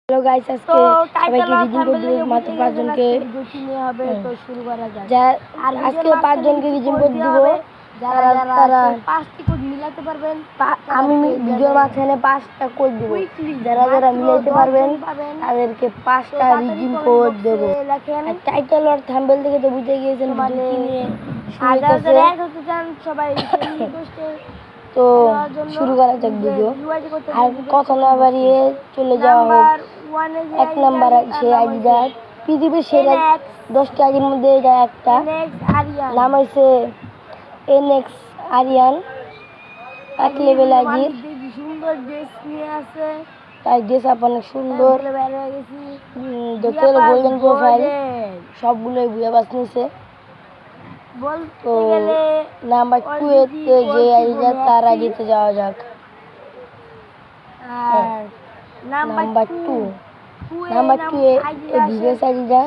Hello guys, আজকে সবাইকে reading করে দিব মাত্র 5 জনকে নিয়ে হবে। তো শুরু করা যাক। আজকে 5 জনকে রিডিং করে দিব যারা 5টি কোড মিলাতে পারবেন। আমি ভিডিওর মাঝখানে 5টা কোড দিব, যারা মিলাতে পারবেন তাদেরকে 5টা রিডিং কোড দেব। আর টাইটেল আর থাম্বনেল থেকে তো বুঝে গিয়েছেন ভিডিও কি নিয়ে শুরু করতে চান সবাই। তো শুরু করা যাক ভিডিও। আর কথা না বাড়িয়ে চলে যাওয়া হোক 1 নাম্বার সে আইডিটা পৃথিবীর সেরা 10টা আইডির মধ্যে এটা একটা। নাম হয়েছে এনএক্স আরিয়ান, 1 লেভেল আইডি। সুন্দর ড্রেস নিয়ে আছে, তাই ড্রেস আপ অনেক সুন্দর। দেখতে হলো গোল্ডেন প্রোফাইল, সবগুলোই বুয়া বাস নিছে। তো নাম্বার 2 এতে যে আইডিটা তার আইডিতে যাওয়া যাক। আর নাম্বার 2 এ ভিভেস আইডিটা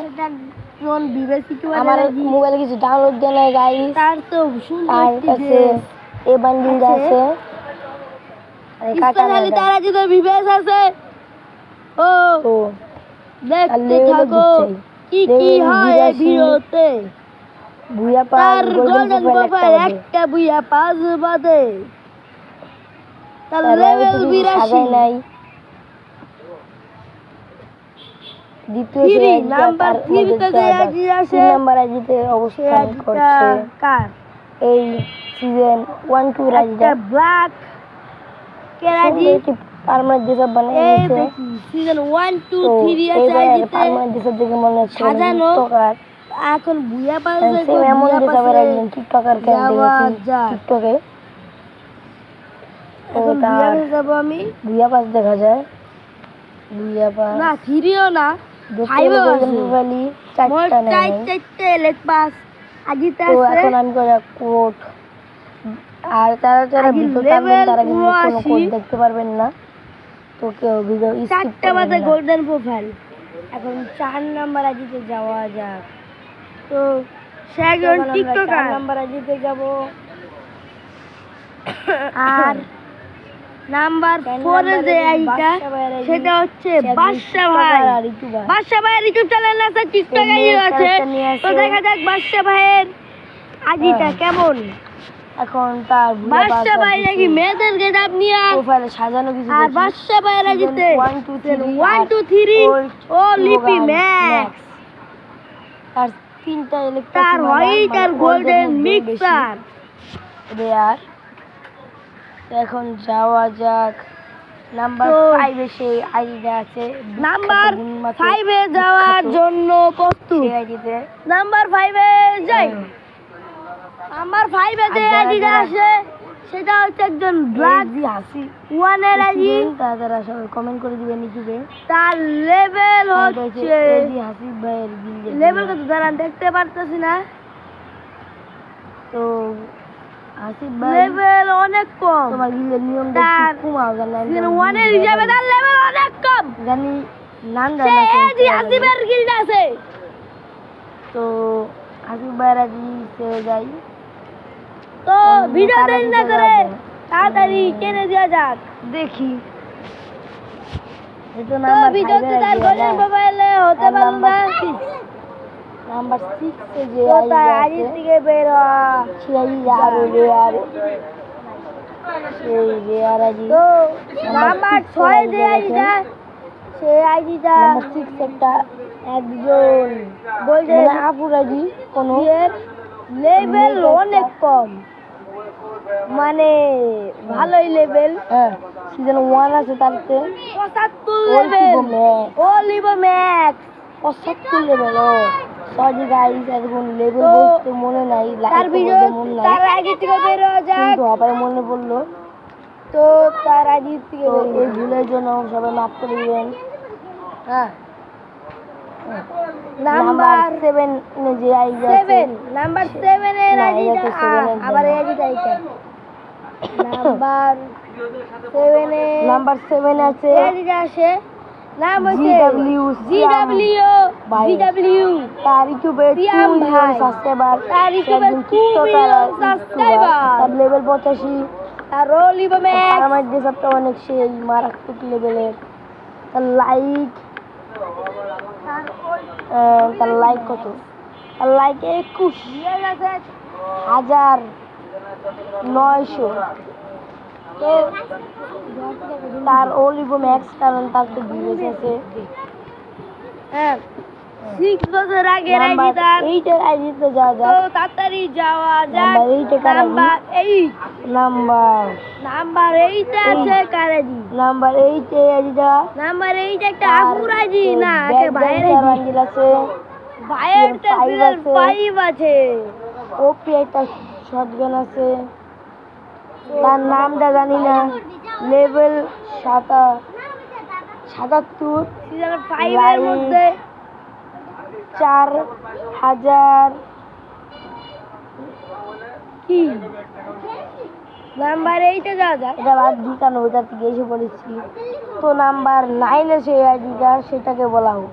আমার মোবাইলে কিছু ডাউনলোড দেয় না গাইস, তার তো সুন্দর আছে এই বান্ডিলটা আছে। স্পেশালি তার আইডিতে ভিভেস আছে। ও দেখতে থাকো কি কি হয় এই ভিডিওতে। বুয়া পাস গোল্ডেন প্রোফাইল একটা বুয়া পাস বাদে তার লেভেল 82 নাই। দ্বিতীয় নাম্বার 3 তে যে আইডি আছে, 3 নাম্বার আইডিতে অবস্থান করছে কার এই সিজন 1 2 আইডিটা ব্ল্যাক কেরাজি পার্মানেন্ট ডিসব বানাইছে। সিজন 1 2 3 আছে আইডিতে পার্মানেন্ট ডিসব দেখে মনে হচ্ছে সাজানো। এখন বুয়া পাস এমন ডিসবের একজন টিকটকার কে দেখেছি টিকটকে। এখন বুয়া পাস যাব আমি, বুয়া পাস দেখা যায়। বুয়া পাস না 3ও না 5ও আছে মোবাইলি 4টা নাই 4টা এলেক পাস আদিতে আছে। তো এখন আমি করা কোড আর যারা ভিডিও দেখবেন তারা কিন্তু কোনো কোড দেখতে পারবেন না। তো কেউ ভিডিও স্কিপ 4টা বাদে গোল্ডেন প্রোফাইল। এখন 4 নাম্বার আইডিতে যাওয়া যাক। তো সে একজন টিকটকার নাম্বার আইডিতে যাব। আর নাম্বার 4 এর যে আইডিটা সেটা হচ্ছে বাদশা ভাই। বাদশা ভাইয়ের ইউটিউব চ্যানেল আছে, টিকটক আইডি আছে। তো দেখা যাক বাদশা ভাইয়ের আইডিটা কেমন। এখন তার বাদশা ভাই নাকি মেয়েদের গেটআপ নিয়ে প্রোফাইলে সাজানো কিছু। আর বাদশা ভাইয়ের আইডিতে 1 2 3 ও লিপি ম্যাক্স। তার 3টা ইলেকট্রিক তার হোয়াইট আর গোল্ডেন মিক্সার রেয়ার। এখন যাওয়া যাক নাম্বার 5 এ সেই আইডিটা আছে। নাম্বার 5 এ যাওয়ার জন্য প্রস্তুত। সেই আইডিতে নাম্বার 5 এ যাই। নাম্বার 5 এ যে আইডিটা আছে সেটা হচ্ছে একজন ব্ল্যাক হাসি 1 এর আইডি। তারা সবাই কমেন্ট করে দিবেন ইউটিউবে। তার লেভেল হচ্ছে এই হাসিব ভাইয়ের লেভেল কত দাঁড়ান দেখতে পারতেছি না। তো হাসিব ভাই লেভেল অনেক কম। তোমার গিলের নিয়মটা কমাও জানেন। সিজন 1 এর হিসাবে তার লেভেল অনেক কম জানি নাম জানা। এই যে হাসিবের গিলটা আছে। তো হাসিব ভাইয়ের আইডি সে যাই। তো ভিডিও দেরি না করে তাড়াতাড়ি কেনে দেওয়া যাক দেখি। তো ভিডিওতে তার গোল্ডেন প্রোফাইলে হতে পারলো না। নাম্বার 6 এ যে আইডি থেকে বের সেই আর রেয়ার সেই রেয়ার আইডি। তো নাম্বার 6 যে আইডিটা সেই আইডিটা নাম্বার 6 একটা একজন গোল্ডেন আপুর আইডি কোন লেভেল অনেক কম, মানে ভালোই লেভেল। সিজন 1 আছে তারতে 75 লেভেল। ও লিবো ম্যাক্স 75 লেভেল। ও সরি গাইস, এখন লেভেল বলতে মনে নাই, তার ভিডিও তার আইডি থেকে বের হয়ে যায় কিন্তু আবার মনে পড়লো। তো তার আইডি থেকে এই ভুলের জন্য সবাই মাফ করে দিবেন। হ্যাঁ নাম্বার 7 যে আইডি আছে নাম্বার 7 এর আইডিটা আবার এই আইডিটা নাম্বার 7 এ নাম্বার 7 আছে আইডিটা আছে। নাম হচ্ছে জিডব্লিউ তার ইউটিউবে 2 মিলিয়ন সাবস্ক্রাইবার। তার ইউটিউবে 2 মিলিয়ন সাবস্ক্রাইবার। তার লেভেল 85। তার রোল লিবো ম্যাক্স। আমার ডিসপ্লে অনেক সেই মারাত্মক লেভেলের। তার লাইক তার লাইক কত? তার লাইক 21,900। তো তার অলিভ ম্যাক্স, কারণ তার তো ভিউজ আছে। হ্যাঁ, 6 বছর আগে এইটার আইডিতে যাওয়া যায়, তো তাড়াতাড়ি যাওয়া যায়। নাম্বার 8 নাম্বার 8 আছে কার আইডি? নাম্বার 8 এ আইডিটা নাম্বার 8 একটা আপুর আইডি না, একটা ভাইয়ের আইডি আছে। ভাইয়েরটা 5 আছে। ওপি একটা শটগান আছে, তার নামটা জানি না। লেভেল 77 সিজন 5 এর মধ্যে 4000 কি নাম্বার 8 এ যাওয়া যায়। এটা বাদ দিই, কারণ ওইটা থেকে এসে পড়েছি। তো নাম্বার 9 এ সেই আইডিটা, সেটাকে বলা হোক।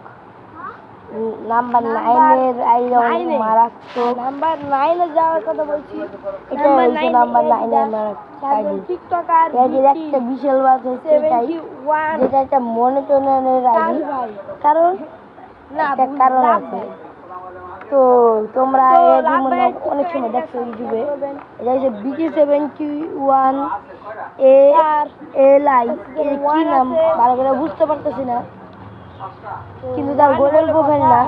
নাম্বার 9 এর আইডি মারাত্মক। নাম্বার 9 এ যাওয়ার কথা বলছি। এটা হচ্ছে নাম্বার 9 এর মারাত্মক আইডি। টিকটকার এর একটা বিশাল বাস হচ্ছে এটাই, যেটা একটা মনোটনের আইডি। কারণ একটা কারণ আছে। তো তোমরা অনেক সময় দেখছো ইউটিউবে, এটা হচ্ছে BK71 ALI। কি নাম ভালো করে বুঝতে পারতেছি না, কিন্তু তার গোলের প্রোফাইল না।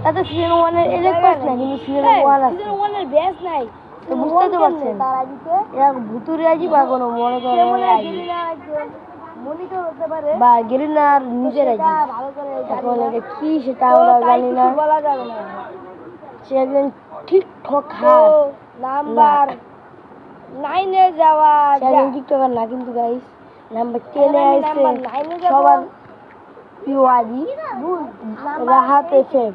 তাতে সিজন 1 এর এলেক্ট্রাস না, কিন্তু সিজন 1 আছে। সিজন 1 এর বেস নাই, তো বুঝতে তো পারছেন। তার আইডিতে এরা ভুতুরে আইডি বা কোনো মনে করে আইডি মনিটর হতে পারে, বা গেরিনার নিজের আইডি। ভালো করে এখন এটা কি সেটা আমরা জানি না, বলা যাবে না। সে একজন টিকটক নাম্বার 9 এ যাওয়া যায়। টিকটকার না কিন্তু গাইস, নাম্বার 10 এ আছে সবার প্রিয় আইডি রাহাত এফএফ।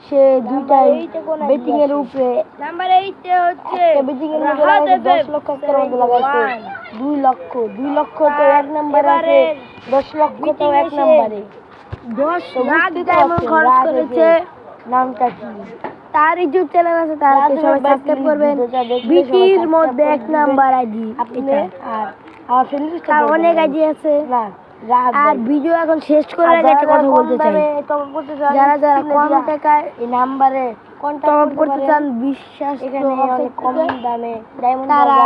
সে দুইটাই বেটিং এর উপরে। নাম্বার 8 এ হচ্ছে বেটিং এর উপরে 10 লক্ষ টাকার মধ্যে লাগাইছে। 2 লক্ষ তো এক নম্বরে আছে, 10 লক্ষ তো এক নম্বরে। 10 লাখ ডায়মন্ড খরচ করেছে। নামটা কি? তার ইউটিউব চ্যানেল আছে, তার সবাই সাবস্ক্রাইব করবেন। বিটির মধ্যে এক নাম্বার আইডি এটা। আর আমার ফ্রেন্ড লিস্টে তার অনেক আইডি আছে না। আর ভিডিও এখন শেষ করে একটা কথা বলতে চাই, যারা যারা কম টাকায় এই নাম্বারে কন্টাক্ট করতে চান, বিশ্বাস এখানে কম দামে ডায়মন্ড তারা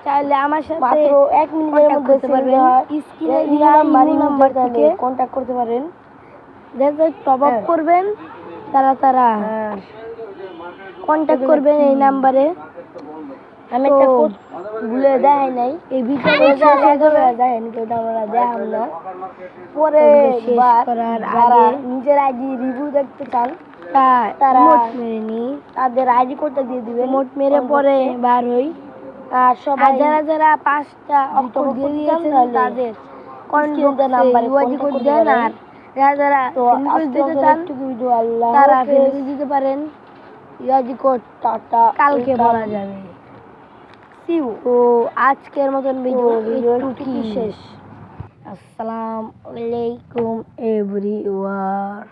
চাইলে আমার সাথে মাত্র 1 মিনিটের মধ্যে করতে পারবেন। স্ক্রিনে নাম্বার থেকে কন্টাক্ট করতে পারেন। যারা টপ আপ করবেন তারা কন্টাক্ট করবেন এই নাম্বারে। আমি একটা ভুলে দেখাই নাই, এই ভিডিওটা দেখেন কেউটা আমরা দেখাম না। পরে যারা নিজের আইডি রিভিউ দেখতে চান তারা তাদের আইডি কোডটা দিয়ে দিবেন, মোট মেরে পরে বার হই। আর সবাই যারা 5টা অক্ষর দিয়ে দিয়েছেন তাদের কন্টাক্ট নাম্বারে আইডি কোড দেন। আর যারা দিতে চান তারা ফেসবুক দিতে পারেন। আইডি কোড কালকে বলা যাবে। তো আজকের মতন ভিডিও শেষ। আসসালামু আলাইকুম এভরিওয়ান।